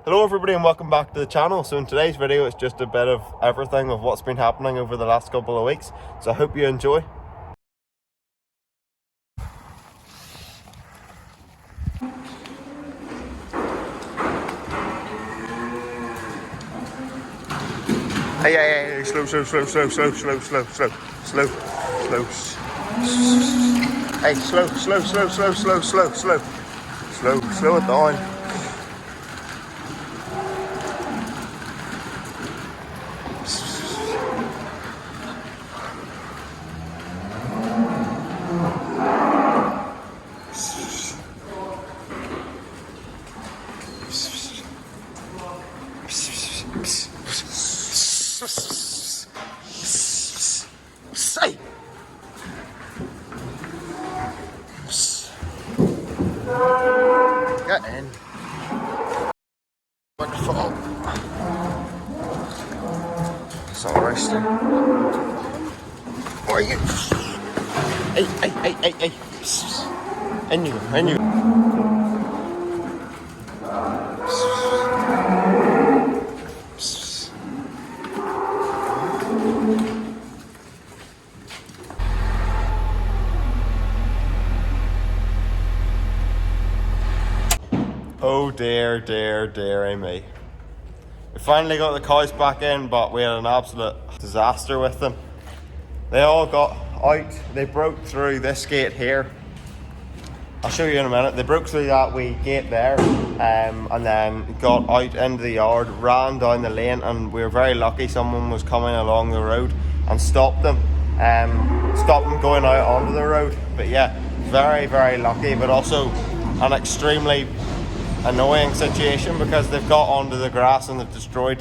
Hello everybody and welcome back to the channel. So in today's video it's just a bit of everything of what's been happening over the last couple of weeks. So I hope you enjoy. Hey, slow. Hey, slow it down. Say. Get in. Wonderful. Sorry, Steve. Where are you? Hey. In you. Oh dear me. We finally got the cows back in, but we had an absolute disaster with them. They all got out, they broke through this gate here. I'll show you in a minute. They broke through that wee gate there and then got out into the yard, ran down the lane, and we were very lucky someone was coming along the road and stopped them going out onto the road. But yeah, very lucky, but also an extremely annoying situation because they've got onto the grass and they've destroyed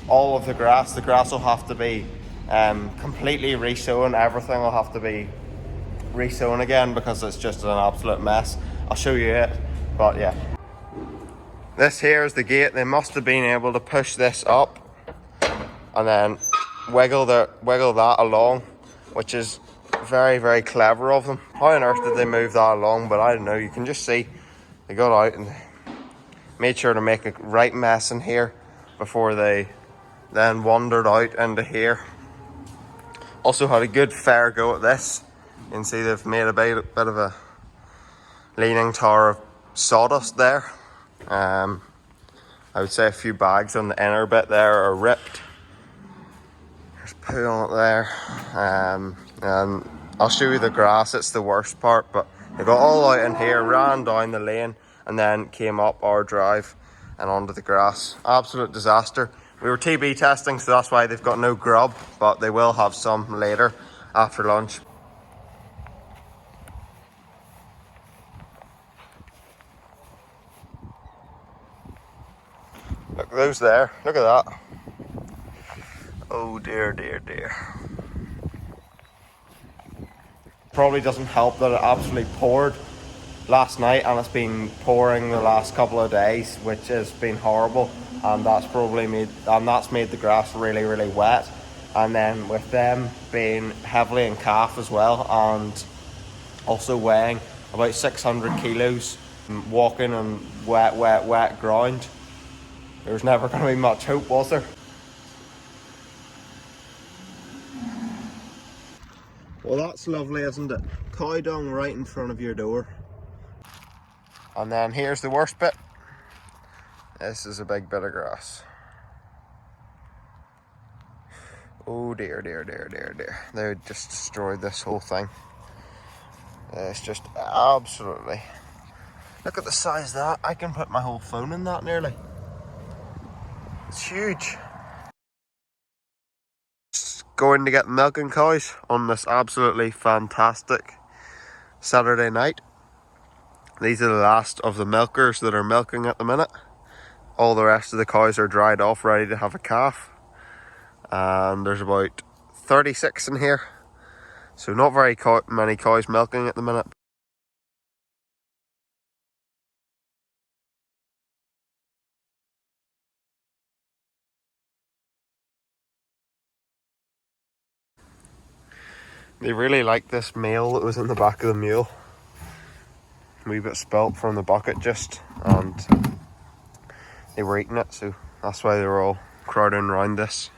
all of the grass. The grass will have to be completely resown. Everything will have to be resown again because it's just an absolute mess. I'll show you it, but yeah. This here is the gate. They must have been able to push this up and then wiggle that along, which is very clever of them. How on earth did they move that along? But I don't know. You can just see they got out and made sure to make a right mess in here before they then wandered out into here. Also had a good fair go at this. You can see they've made a bit of a leaning tower of sawdust there. I would say a few bags on the inner bit there are ripped. There's poo on it there. And I'll show you the grass, it's the worst part, but they got all out in here, ran down the lane, and then came up our drive and onto the grass. Absolute disaster. We were TB testing, so that's why they've got no grub, but they will have some later after lunch. Look at those there, look at that. Oh dear. Probably doesn't help that it absolutely poured last night and it's been pouring the last couple of days, which has been horrible, and that's made the grass really wet. And then with them being heavily in calf as well and also weighing about 600 kilos, walking on wet ground, there was never going to be much hope, was there? Well, that's lovely, isn't it? Cow dung right in front of your door. And then here's the worst bit. This is a big bit of grass. Oh dear. They just destroyed this whole thing. It's just absolutely... Look at the size of that. I can put my whole phone in that nearly. It's huge. Going to get milking cows on this absolutely fantastic Saturday night. These are the last of the milkers that are milking at the minute. All the rest of the cows are dried off, ready to have a calf. And there's about 36 in here. So not very many cows milking at the minute. They really like this meal that was in the back of the mule. A wee bit spilt from the bucket just, and they were eating it, so that's why they were all crowding around this.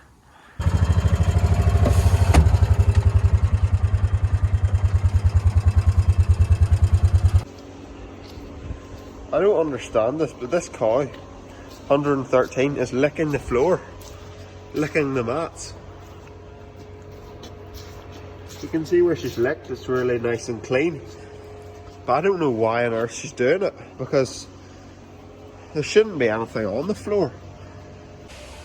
I don't understand this, but this cow, 113, is licking the floor, licking the mats. You can see where she's licked, it's really nice and clean. But I don't know why on earth she's doing it, because there shouldn't be anything on the floor.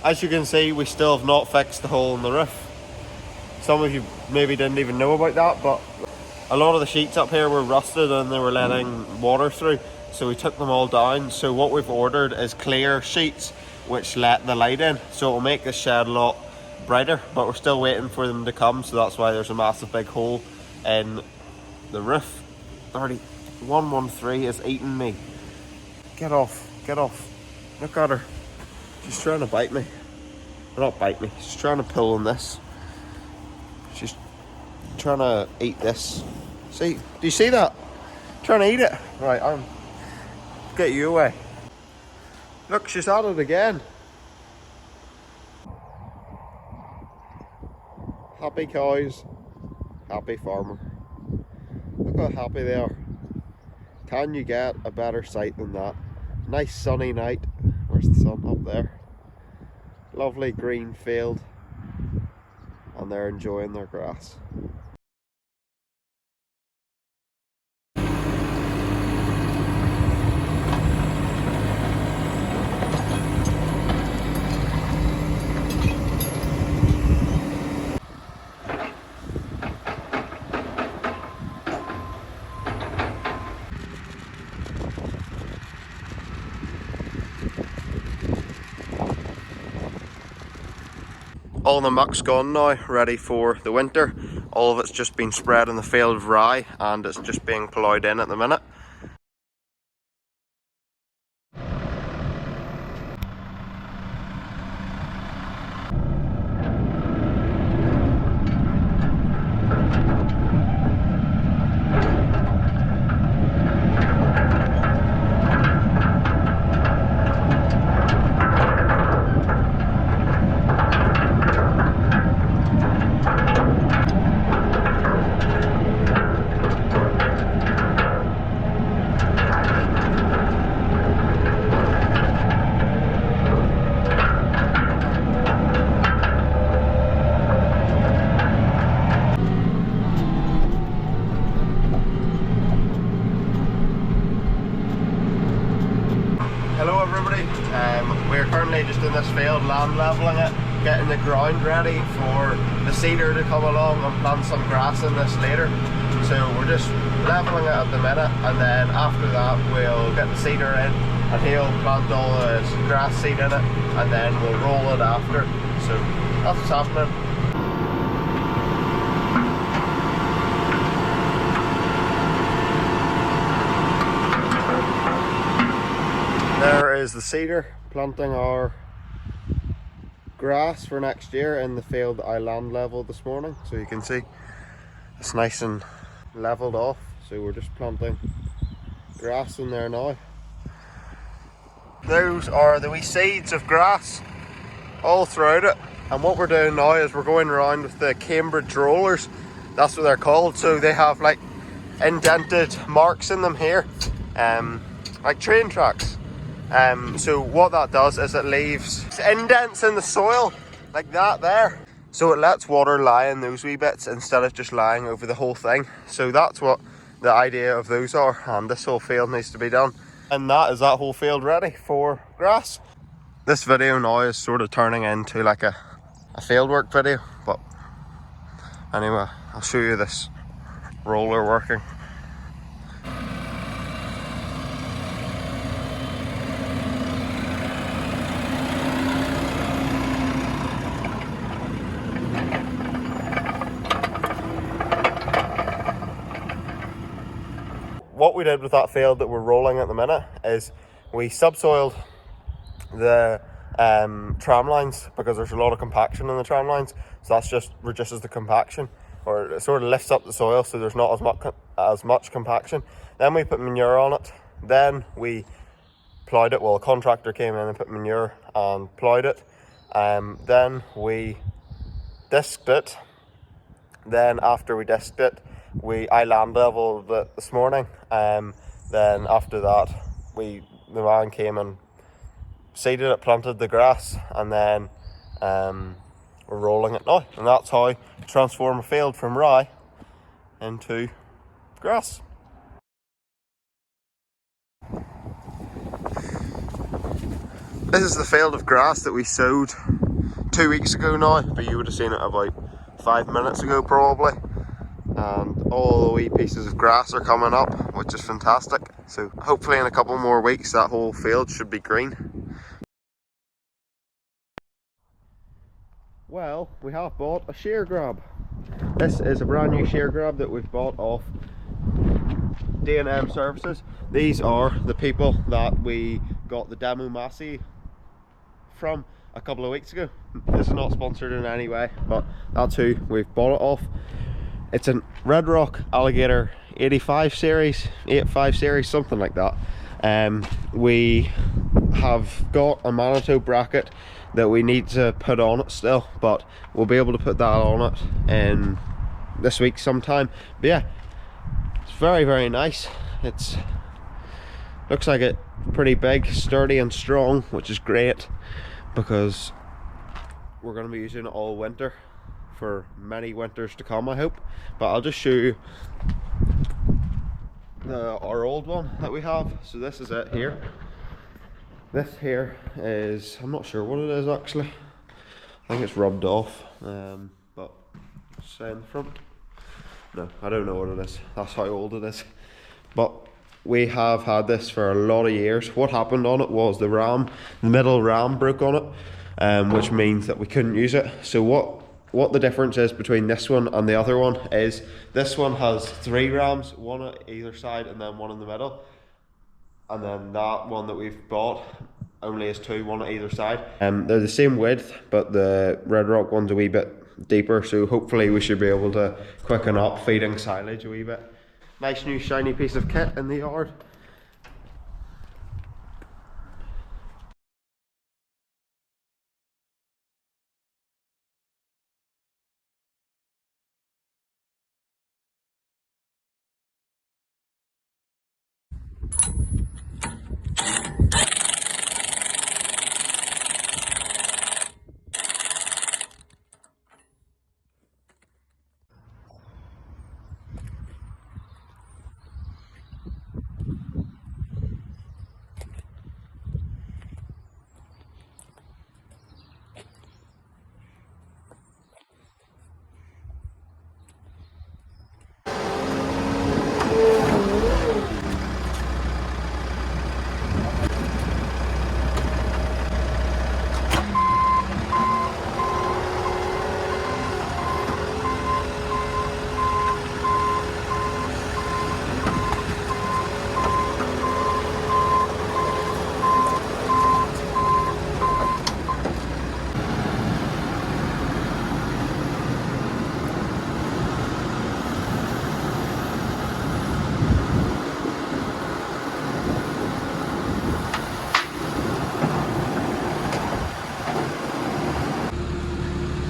As you can see, we still have not fixed the hole in the roof. Some of you maybe didn't even know about that, but a lot of the sheets up here were rusted and they were letting water through, so we took them all down. So what we've ordered is clear sheets which let the light in, so it'll make the shed a lot brighter, but we're still waiting for them to come, so that's why there's a massive big hole in the roof. 113 is eating me. Get off, get off. Look at her. She's trying to bite me. Well, not bite me, she's trying to pull on this. She's trying to eat this. See, do you see that? Trying to eat it. Right, get you away. Look, she's at it again. Happy cows, happy farmer. Look how happy they are. Can you get a better sight than that? Nice sunny night. Where's the sun? Up there. Lovely green field. And they're enjoying their grass. All the muck's gone now, ready for the winter. All of it's just been spread in the field of rye and it's just being ploughed in at the minute. Hello everybody, we're currently just in this field land levelling it, getting the ground ready for the seeder to come along and plant some grass in this later. So we're just levelling it at the minute, and then after that we'll get the seeder in and he'll plant all the grass seed in it, and then we'll roll it after. So that's what's happening. There is the seeder planting our grass for next year in the field that I land leveled this morning. So you can see it's nice and leveled off. So we're just planting grass in there now. Those are the wee seeds of grass all throughout it. And what we're doing now is we're going around with the Cambridge rollers. That's what they're called. So they have like indented marks in them here, like train tracks. So what that does is it leaves indents in the soil like that there, so it lets water lie in those wee bits instead of just lying over the whole thing. So that's what the idea of those are, and this whole field needs to be done, and that is that whole field ready for grass. This video now is sort of turning into like a fieldwork video, but anyway, I'll show you this roller working. What we did with that field that we're rolling at the minute is we subsoiled the tram lines, because there's a lot of compaction in the tram lines, so that's just reduces the compaction, or it sort of lifts up the soil so there's not as much compaction. Then we put manure on it, then we ploughed it. Well, a contractor came in and put manure and ploughed it. Then we disked it. Then after we disked it, I land leveled it this morning. Then after that, the man came and seeded it, planted the grass, and then we're rolling it now. And that's how you transform a field from rye into grass. This is the field of grass that we sowed 2 weeks ago now, but you would have seen it about 5 minutes ago probably. And all the wee pieces of grass are coming up, which is fantastic. So hopefully in a couple more weeks that whole field should be green. Well, we have bought a shear grab. This is a brand new shear grab that we've bought off D&M Services. These are the people that we got the Demo Massey from a couple of weeks ago. This is not sponsored in any way, but that's who we've bought it off. It's a Red Rock Alligator 85 series, 85 series, something like that. We have got a Manitou bracket that we need to put on it still, but we'll be able to put that on it in this week sometime. But yeah, it's very, very nice. It's looks like it pretty big, sturdy and strong, which is great because we're going to be using it all winter for many winters to come, I hope. But I'll just show you our old one that we have. So this is it here. This here is, I'm not sure what it is actually. I think it's rubbed off, but say in the front. No, I don't know what it is. That's how old it is. But we have had this for a lot of years. What happened on it was the middle ram broke on it, which means that we couldn't use it. So what the difference is between this one and the other one is this one has 3 rams, one on either side and then one in the middle. And then that one that we've bought only has 2, one on either side. They're the same width, but the Red Rock one's a wee bit deeper, so hopefully we should be able to quicken up feeding silage a wee bit. Nice new shiny piece of kit in the yard.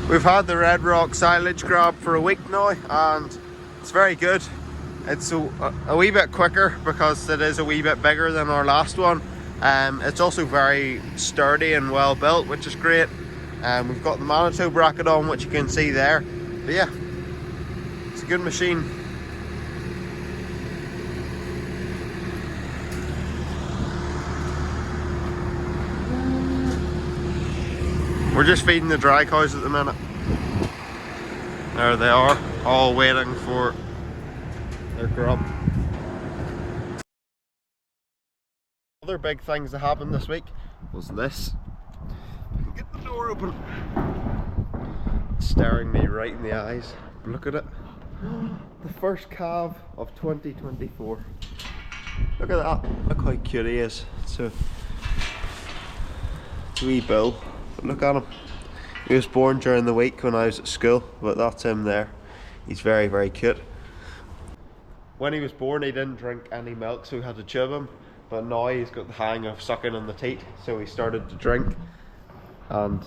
We've had the Red Rock silage grab for a week now and it's very good. It's a wee bit quicker because it is a wee bit bigger than our last one. It's also very sturdy and well built, which is great. We've got the Manitou bracket on, which you can see there. But yeah, it's a good machine. We're just feeding the dry cows at the minute. There they are, all waiting for their grub. Other big things that happened this week was this. Get the door open. It's staring me right in the eyes. Look at it. The first calf of 2024. Look at that. Look how cute he is. It's a wee bull. But look at him. He was born during the week when I was at school, but that's him there. He's very, very cute. When he was born, he didn't drink any milk, so we had to tube him. but now he's got the hang of sucking on the teat, so he started to drink. And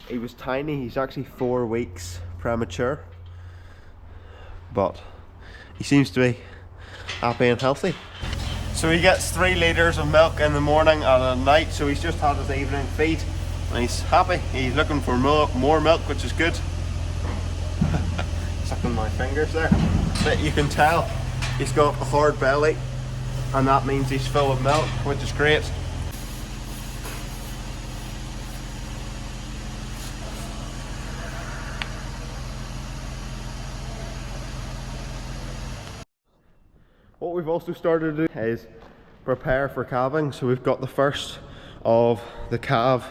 he was tiny, he's actually 4 weeks premature, but he seems to be happy and healthy. So he gets 3 litres of milk in the morning and at night, so he's just had his evening feed and he's happy. He's looking for more milk, which is good. Sucking my fingers there. But you can tell he's got a hard belly, and that means he's full of milk, which is great. What we've also started to do is prepare for calving. So we've got the first of the calf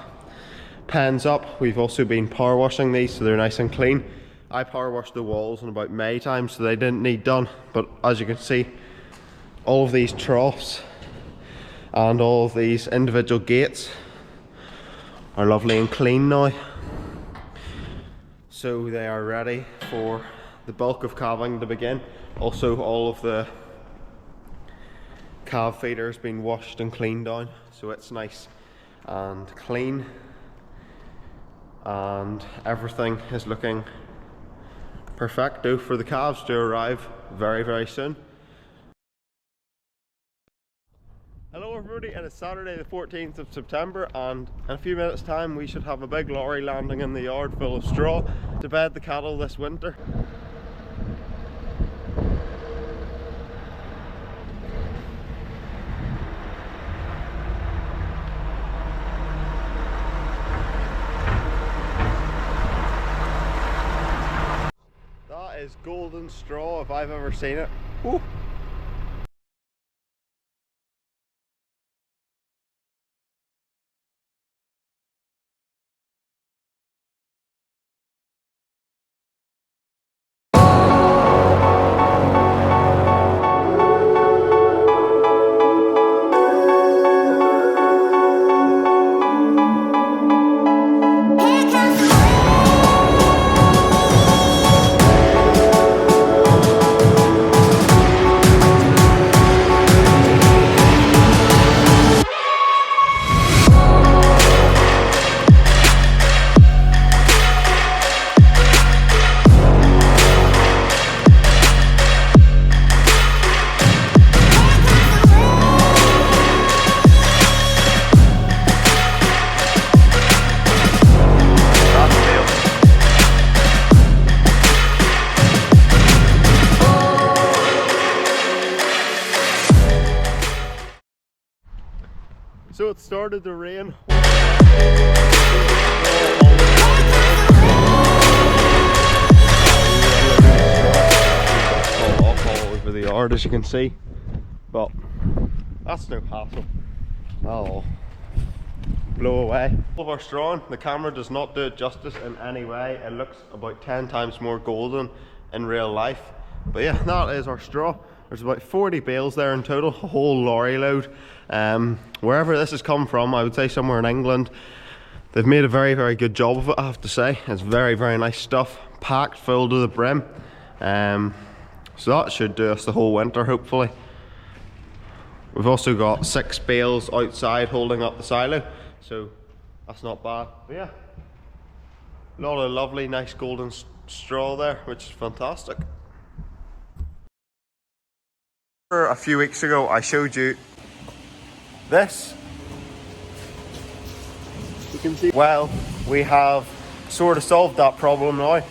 pens up. We've also been power washing these so they're nice and clean. I power washed the walls in about May time, so they didn't need done. But as you can see, all of these troughs and all of these individual gates are lovely and clean now. So they are ready for the bulk of calving to begin. Also, all of the calf feeder has been washed and cleaned down, so it's nice and clean, and everything is looking perfecto for the calves to arrive very, very soon. Hello everybody, and it's Saturday the 14th of September, and in a few minutes time we should have a big lorry landing in the yard full of straw to bed the cattle this winter. Is golden straw if I've ever seen it. Woo. So it started to rain. All over the yard, as you can see, but that's no hassle. That'll blow away. All of our straw, the camera does not do it justice in any way. It looks about 10 times more golden in real life. But yeah, that is our straw. There's about 40 bales there in total, a whole lorry load. Wherever this has come from, I would say somewhere in England, they've made a very, very good job of it, I have to say. It's very, very nice stuff, packed full to the brim. So that should do us the whole winter, hopefully. We've also got 6 bales outside holding up the silo, so that's not bad. But yeah, a lot of lovely, nice golden straw there, which is fantastic. A few weeks ago I showed you this. You can see, well, we have sort of solved that problem now.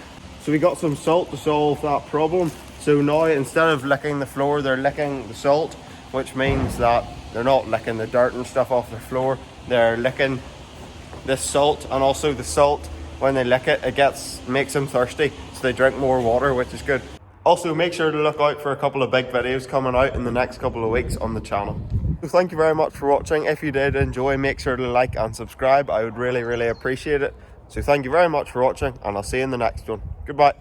So we got some salt to solve that problem. So now instead of licking the floor, they're licking the salt, which means that they're not licking the dirt and stuff off the floor. They're licking this salt, and also the salt, when they lick it, makes them thirsty, so they drink more water, which is good. Also, make sure to look out for a couple of big videos coming out in the next couple of weeks on the channel. So thank you very much for watching. If you did enjoy, make sure to like and subscribe. I would really, really appreciate it. So thank you very much for watching, and I'll see you in the next one. Goodbye.